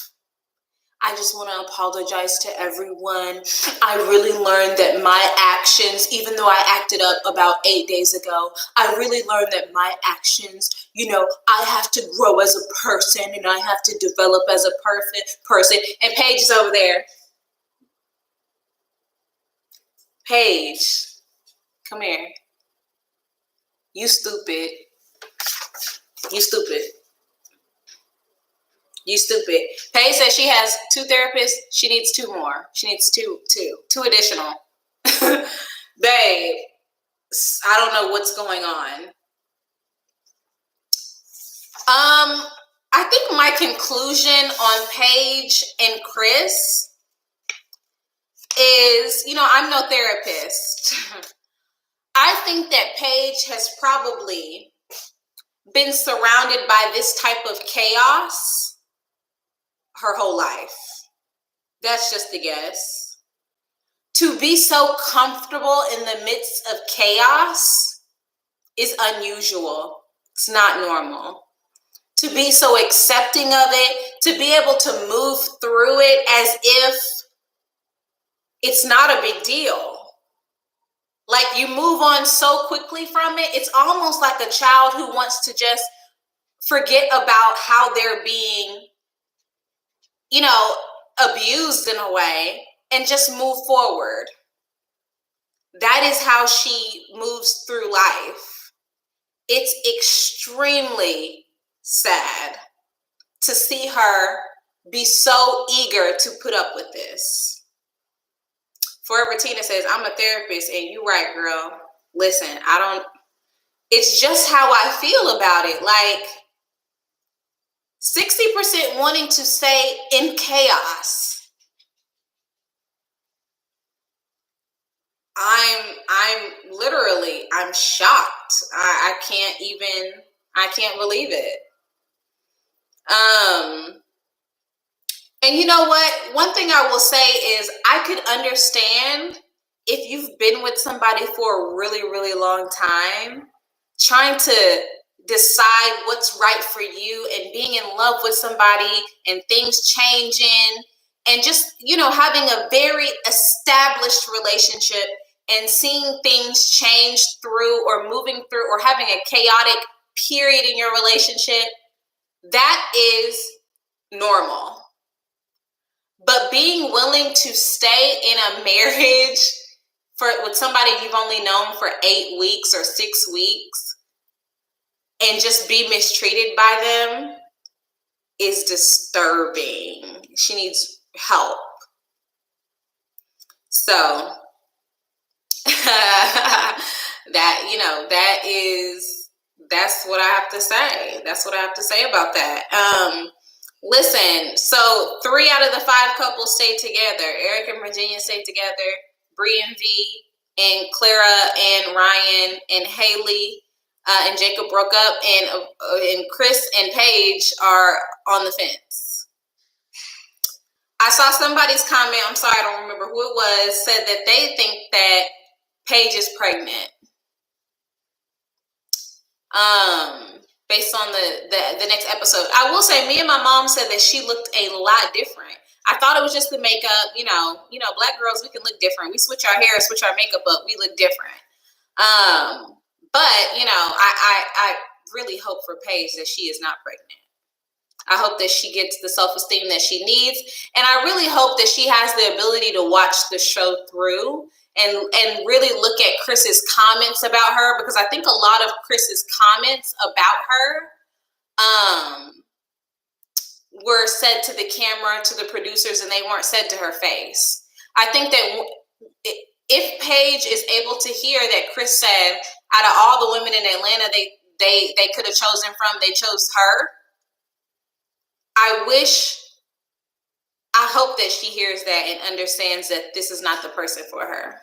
S1: I just want to apologize to everyone. I really learned that my actions, even though I acted up about 8 days ago, I really learned that my actions, I have to grow as a person and I have to develop as a perfect person. And Paige is over there. Paige, come here. You stupid. You stupid. You stupid. Paige says she has 2 therapists. She needs 2 more. She needs two additional. Babe, I don't know what's going on. I think my conclusion on Paige and Chris is, I'm no therapist. I think that Paige has probably been surrounded by this type of chaos her whole life. That's just a guess. To be so comfortable in the midst of chaos is unusual. It's not normal. To be so accepting of it, to be able to move through it as if it's not a big deal. Like, you move on so quickly from it. It's almost like a child who wants to just forget about how they're being, abused in a way and just move forward. That is how she moves through life. It's extremely sad to see her be so eager to put up with this. Forever Tina says, I'm a therapist, and you right, girl. Listen, it's just how I feel about it. Like, 60% wanting to stay in chaos. I'm shocked. I can't believe it. And you know what? One thing I will say is I could understand if you've been with somebody for a really, really long time, trying to decide what's right for you and being in love with somebody and things changing and just, having a very established relationship and seeing things change through or moving through or having a chaotic period in your relationship, that is normal. But being willing to stay in a marriage with somebody you've only known for 8 weeks or 6 weeks and just be mistreated by them is disturbing. She needs help. So that's what I have to say. That's what I have to say about that. Listen, so 3 out of the 5 couples stayed together. Eric and Virginia stayed together. Bree and V, and Clara and Ryan and Haley and Jacob broke up, and Chris and Paige are on the fence. I saw somebody's comment, I'm sorry, I don't remember who it was, said that they think that Paige is pregnant. Based on the next episode. I will say, me and my mom said that she looked a lot different. I thought it was just the makeup. You know, black girls, we can look different. We switch our hair, switch our makeup up, we look different. But I really hope for Paige that she is not pregnant. I hope that she gets the self-esteem that she needs. And I really hope that she has the ability to watch the show through and really look at Chris's comments about her, because I think a lot of Chris's comments about her were said to the camera, to the producers, and they weren't said to her face. I think that if Paige is able to hear that Chris said, out of all the women in Atlanta they could have chosen from, they chose her, I hope that she hears that and understands that this is not the person for her.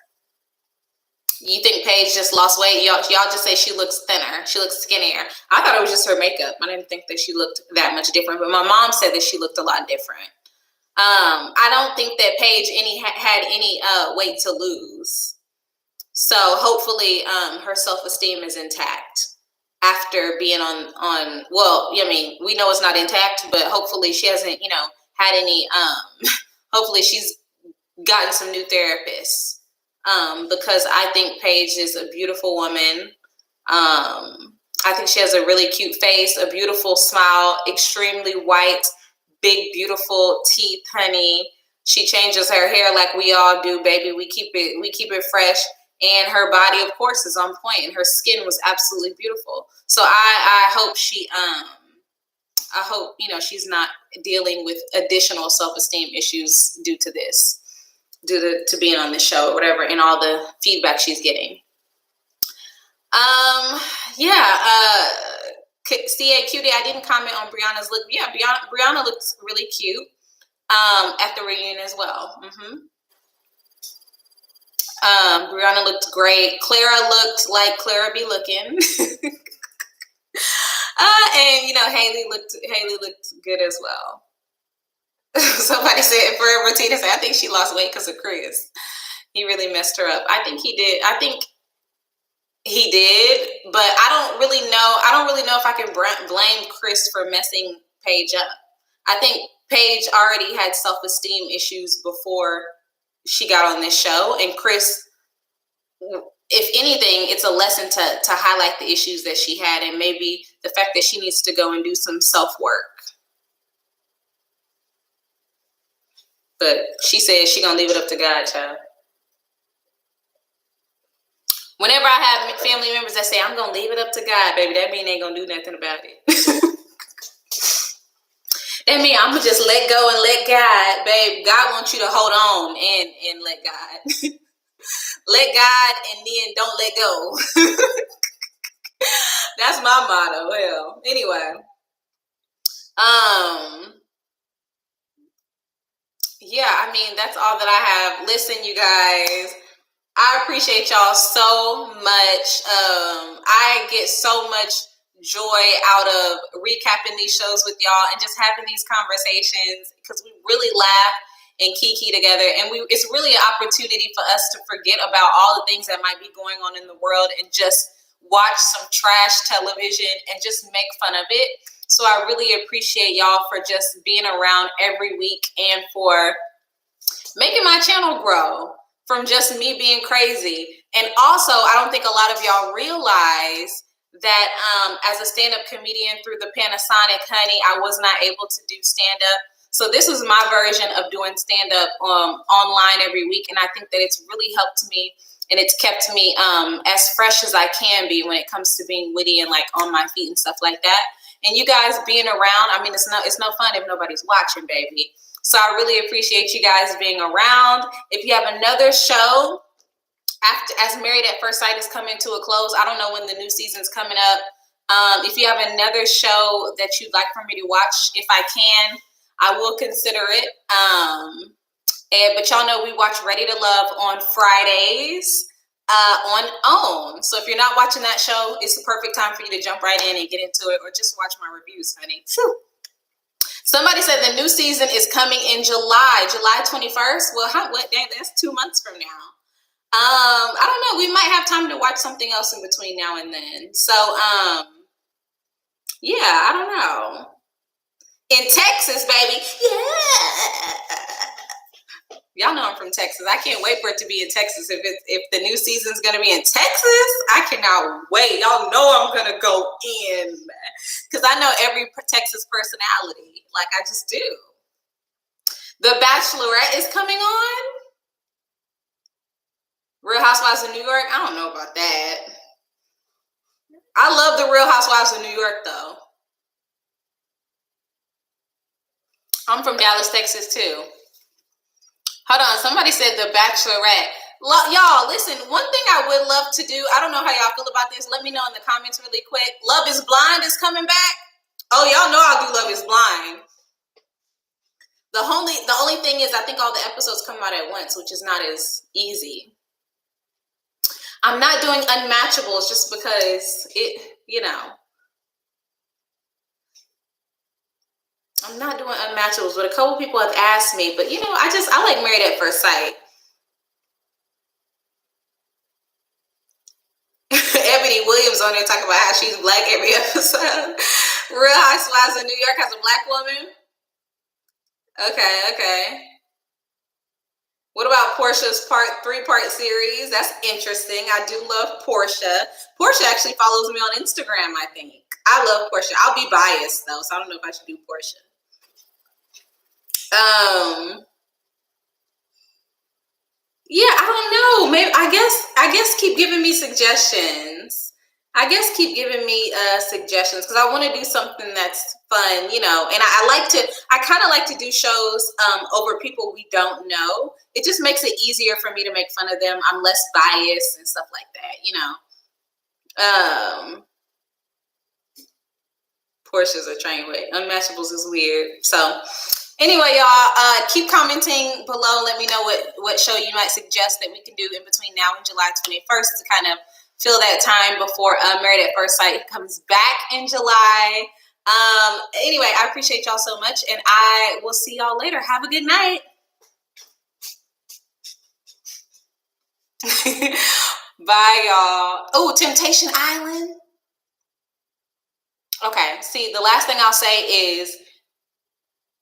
S1: You think Paige just lost weight? Y'all just say she looks thinner. She looks skinnier. I thought it was just her makeup. I didn't think that she looked that much different. But my mom said that she looked a lot different. I don't think that Paige had any weight to lose. So hopefully her self-esteem is intact after being on. Well, I mean, we know it's not intact, but hopefully she hasn't, had any. Hopefully she's gotten some new therapists. Because I think Paige is a beautiful woman. I think she has a really cute face, a beautiful smile, extremely white, big, beautiful teeth, honey. She changes her hair like we all do, baby. We keep it fresh. And her body, of course, is on point. And her skin was absolutely beautiful. So I hope she's not dealing with additional self-esteem issues due to this. Due to being on the show or whatever, and all the feedback she's getting. CA Cutie, I didn't comment on Brianna's look. Yeah, Brianna looks really cute at the reunion as well. Brianna looked great. Clara looked like Clara be looking. And Haley looked good as well. Somebody said, Forever Tina said, I think she lost weight because of Chris. He really messed her up. I think he did, but I don't really know if I can blame Chris for messing Paige up. I think Paige already had self-esteem issues before she got on this show. And Chris, if anything, it's a lesson to highlight the issues that she had, and maybe the fact that she needs to go and do some self-work. But she said she gonna leave it up to God, child. Whenever I have family members that say, I'm gonna leave it up to God, baby, that mean they ain't gonna do nothing about it. That mean I'm gonna just let go and let God, babe. God wants you to hold on and let God. Let God and then don't let go. That's my motto. Well, anyway. Yeah, I mean, that's all that I have. Listen, you guys, I appreciate y'all so much. I get so much joy out of recapping these shows with y'all and just having these conversations, because we really laugh and kiki together, and it's really an opportunity for us to forget about all the things that might be going on in the world and just watch some trash television and just make fun of it. So I really appreciate y'all for just being around every week and for making my channel grow from just me being crazy. And also, I don't think a lot of y'all realize that as a stand-up comedian through the Panasonic, honey, I was not able to do stand-up. So this is my version of doing stand-up online every week. And I think that it's really helped me, and it's kept me as fresh as I can be when it comes to being witty and like on my feet and stuff like that. And you guys being around, I mean, it's no fun if nobody's watching, baby. So I really appreciate you guys being around. If you have another show, after as Married at First Sight is coming to a close, I don't know when the new season's coming up. If you have another show that you'd like for me to watch, if I can, I will consider it. But y'all know we watch Ready to Love on Fridays on OWN. So if you're not watching that show, it's the perfect time for you to jump right in and get into it, or just watch my reviews, honey. Whew. Somebody said the new season is coming in July 21st. Well, what day? That's 2 months from now. I don't know. We might have time to watch something else in between now and then. So, yeah, I don't know. In Texas, baby. Yeah. Y'all know I'm from Texas. I can't wait for it to be in Texas. If the new season's going to be in Texas, I cannot wait. Y'all know I'm going to go in. Because I know every Texas personality. Like, I just do. The Bachelorette is coming on. Real Housewives of New York? I don't know about that. I love the Real Housewives of New York, though. I'm from Dallas, Texas, too. Hold on. Somebody said The Bachelorette. Y'all, listen, one thing I would love to do, I don't know how y'all feel about this. Let me know in the comments really quick. Love is Blind is coming back. Oh, y'all know I'll do Love is Blind. The only thing is I think all the episodes come out at once, which is not as easy. I'm not doing Unmatchables just because I'm not doing Unmatchables, but a couple people have asked me. But, I like Married at First Sight. Ebony Williams on there talking about how she's black every episode. Real Housewives of New York has a black woman. Okay. What about Portia's 3-part series? That's interesting. I do love Portia. Portia actually follows me on Instagram, I think. I love Portia. I'll be biased, though, so I don't know if I should do Portia. Yeah, I don't know. Maybe I guess keep giving me suggestions. Suggestions because I want to do something that's fun, and I kind of like to do shows over people we don't know. It just makes it easier for me to make fun of them. I'm less biased and stuff like that, Portia's a train wreck. Unmatchables is weird. So anyway, y'all, keep commenting below. Let me know what show you might suggest that we can do in between now and July 21st to kind of fill that time before Married at First Sight comes back in July. Anyway, I appreciate y'all so much, and I will see y'all later. Have a good night. Bye, y'all. Oh, Temptation Island. Okay, see, the last thing I'll say is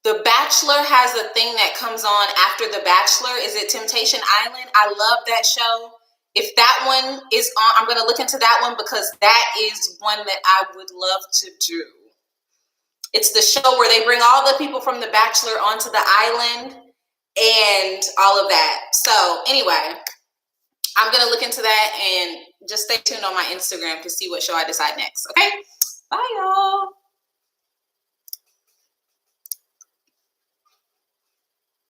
S1: The Bachelor has a thing that comes on after The Bachelor. Is it Temptation Island? I love that show. If that one is on, I'm going to look into that one because that is one that I would love to do. It's the show where they bring all the people from The Bachelor onto the island and all of that. So anyway, I'm going to look into that and just stay tuned on my Instagram to see what show I decide next. Okay? Bye, y'all.